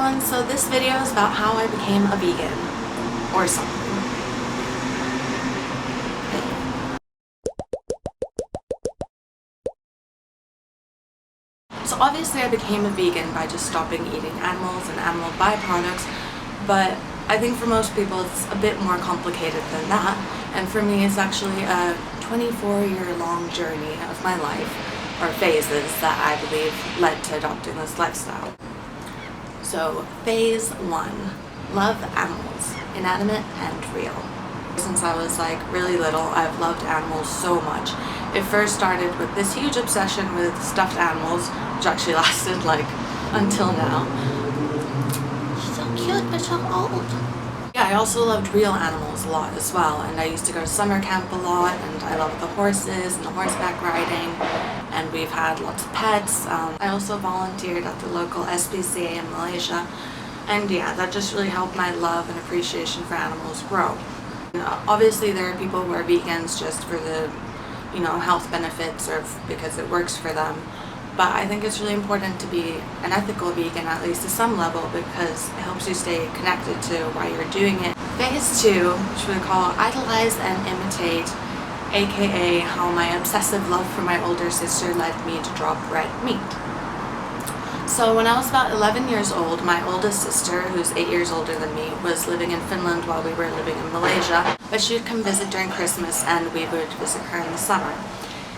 everyone, so this video is about how I became a vegan, or something. So obviously I became a vegan by just stopping eating animals and animal byproducts, but I think for most people it's a bit more complicated than that, and for me it's actually a 24-year-long journey of my life, or phases, that I believe led to adopting this lifestyle. So phase 1, love animals, inanimate and real. Since I was really little, I've loved animals so much. It first started with this huge obsession with stuffed animals, which actually lasted until now. She's so cute but so old. Yeah, I also loved real animals a lot as well, and I used to go to summer camp a lot, and I love the horses and the horseback riding, and we've had lots of pets. I also volunteered at the local SPCA in Malaysia, and yeah, that just really helped my love and appreciation for animals grow. Obviously there are people who are vegans just for the health benefits or because it works for them, but I think it's really important to be an ethical vegan, at least to some level, because it helps you stay connected to why you're doing it. Phase 2, which we call idolize and imitate, aka how my obsessive love for my older sister led me to drop red meat. So when I was about 11 years old, my oldest sister, who's 8 years older than me, was living in Finland while we were living in Malaysia, but she would come visit during Christmas and we would visit her in the summer.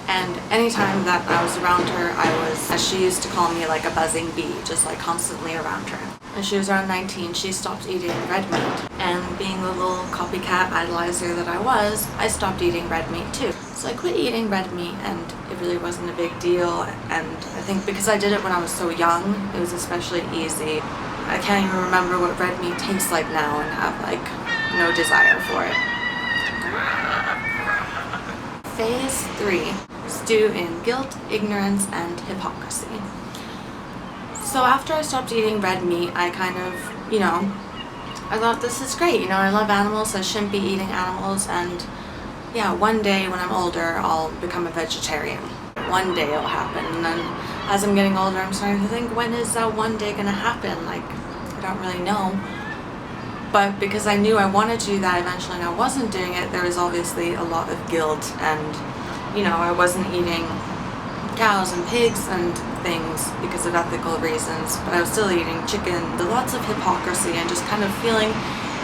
And anytime that I was around her, I was, as she used to call me, like a buzzing bee, just constantly around her. When she was around 19, she stopped eating red meat, and being the little copycat idolizer that I was, I stopped eating red meat too. So I quit eating red meat, and it really wasn't a big deal, and I think because I did it when I was so young, it was especially easy. I can't even remember what red meat tastes like now and have no desire for it. Phase 3, stew in guilt, ignorance, and hypocrisy. So after I stopped eating red meat, I kind of, I thought this is great, I love animals, I shouldn't be eating animals, and yeah, one day when I'm older, I'll become a vegetarian. One day it'll happen, and then as I'm getting older, I'm starting to think, when is that one day gonna happen? I don't really know. But because I knew I wanted to do that eventually and I wasn't doing it, there was obviously a lot of guilt, and I wasn't eating cows and pigs and things because of ethical reasons, but I was still eating chicken. There's lots of hypocrisy and just kind of feeling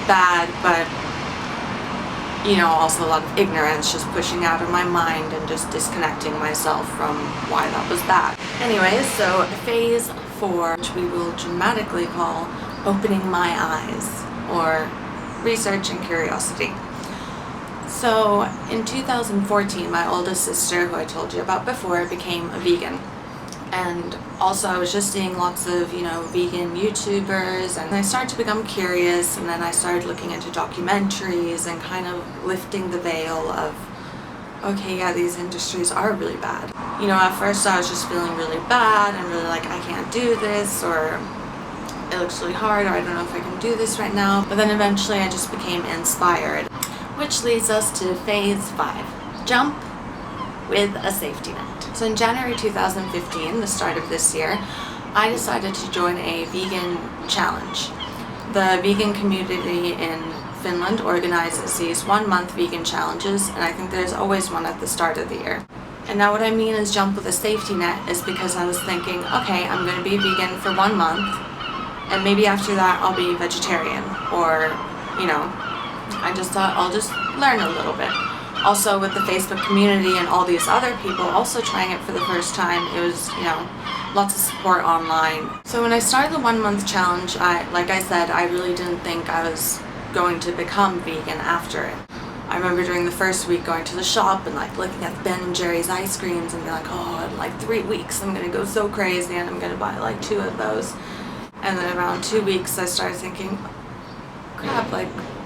bad, but also a lot of ignorance, just pushing out of my mind and just disconnecting myself from why that was bad. Anyways, so phase 4, which we will dramatically call opening my eyes, or research and curiosity. So in 2014, my oldest sister, who I told you about before, became a vegan. And also I was just seeing lots of, vegan YouTubers, and I started to become curious, and then I started looking into documentaries and kind of lifting the veil of, okay, yeah, these industries are really bad. At first I was just feeling really bad and really I can't do this, or it looks really hard, or I don't know if I can do this right now. But then eventually I just became inspired, which leads us to phase 5, jump with a safety net. So in January 2015, the start of this year, I decided to join a vegan challenge. The vegan community in Finland organizes these 1-month vegan challenges, and I think there's always one at the start of the year. And now what I mean is jump with a safety net is because I was thinking, okay, I'm going to be vegan for 1 month, and maybe after that I'll be vegetarian, or, I just thought I'll just learn a little bit. Also with the Facebook community and all these other people also trying it for the first time, it was, lots of support online. So when I started the 1-month challenge, like I said, I really didn't think I was going to become vegan after it. I remember during the first week going to the shop and looking at Ben & Jerry's ice creams and being oh, in 3 weeks I'm gonna go so crazy and I'm gonna buy 2 of those. And then around 2 weeks I started thinking, crap,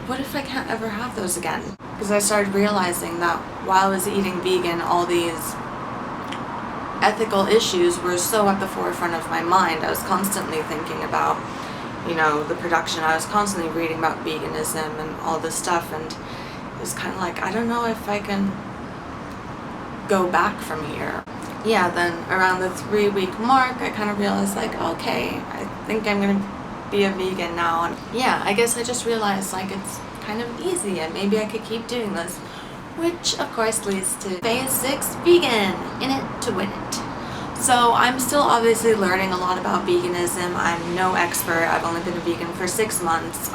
what if I can't ever have those again? Because I started realizing that while I was eating vegan, all these ethical issues were so at the forefront of my mind. I was constantly thinking about, the production. I was constantly reading about veganism and all this stuff, and it was kind of I don't know if I can go back from here. Yeah, then around the 3-week mark, I kind of realized okay, I think I'm gonna be a vegan now. And yeah, I guess I just realized like it's kind of easy and maybe I could keep doing this, which of course leads to phase 6 vegan, in it to win it. So I'm still obviously learning a lot about veganism. I'm no expert. I've only been a vegan for 6 months.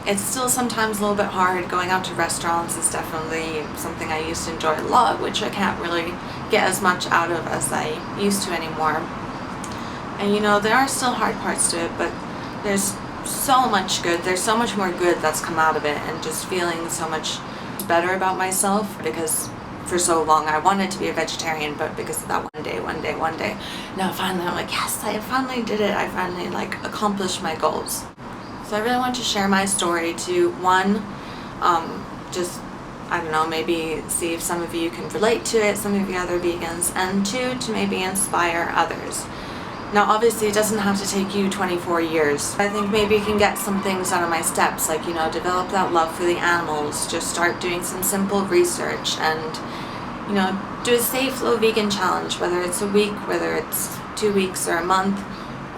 It's still sometimes a little bit hard. Going out to restaurants is definitely something I used to enjoy a lot, which I can't really get as much out of as I used to anymore. And you know, there are still hard parts to it, but there's so much good. There's so much more good that's come out of it, and just feeling so much better about myself, because for so long I wanted to be a vegetarian, but because of that one day, now finally I'm like, yes, I finally did it. I finally like accomplished my goals. So I really want to share my story to one, just, I don't know, maybe see if some of you can relate to it, some of you other vegans, and two, to maybe inspire others. Now obviously it doesn't have to take you 24 years. I think maybe you can get some things out of my steps, like, you know, develop that love for the animals, just start doing some simple research, and, you know, do a Stay Flow vegan challenge, whether it's a week, whether it's 2 weeks or a month,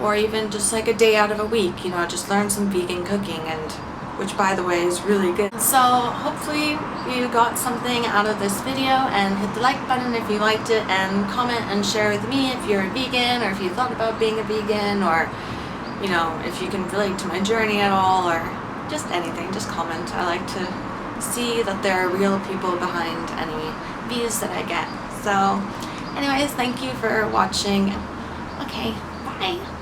or even just like a day out of a week, you know, just learn some vegan cooking, and which by the way is really good. So hopefully you got something out of this video, and hit the like button if you liked it, and comment and share with me if you're a vegan, or if you thought about being a vegan, or, you know, if you can relate to my journey at all, or just anything, just comment. I like to see that there are real people behind any views that I get. So anyways, thank you for watching. Okay, bye.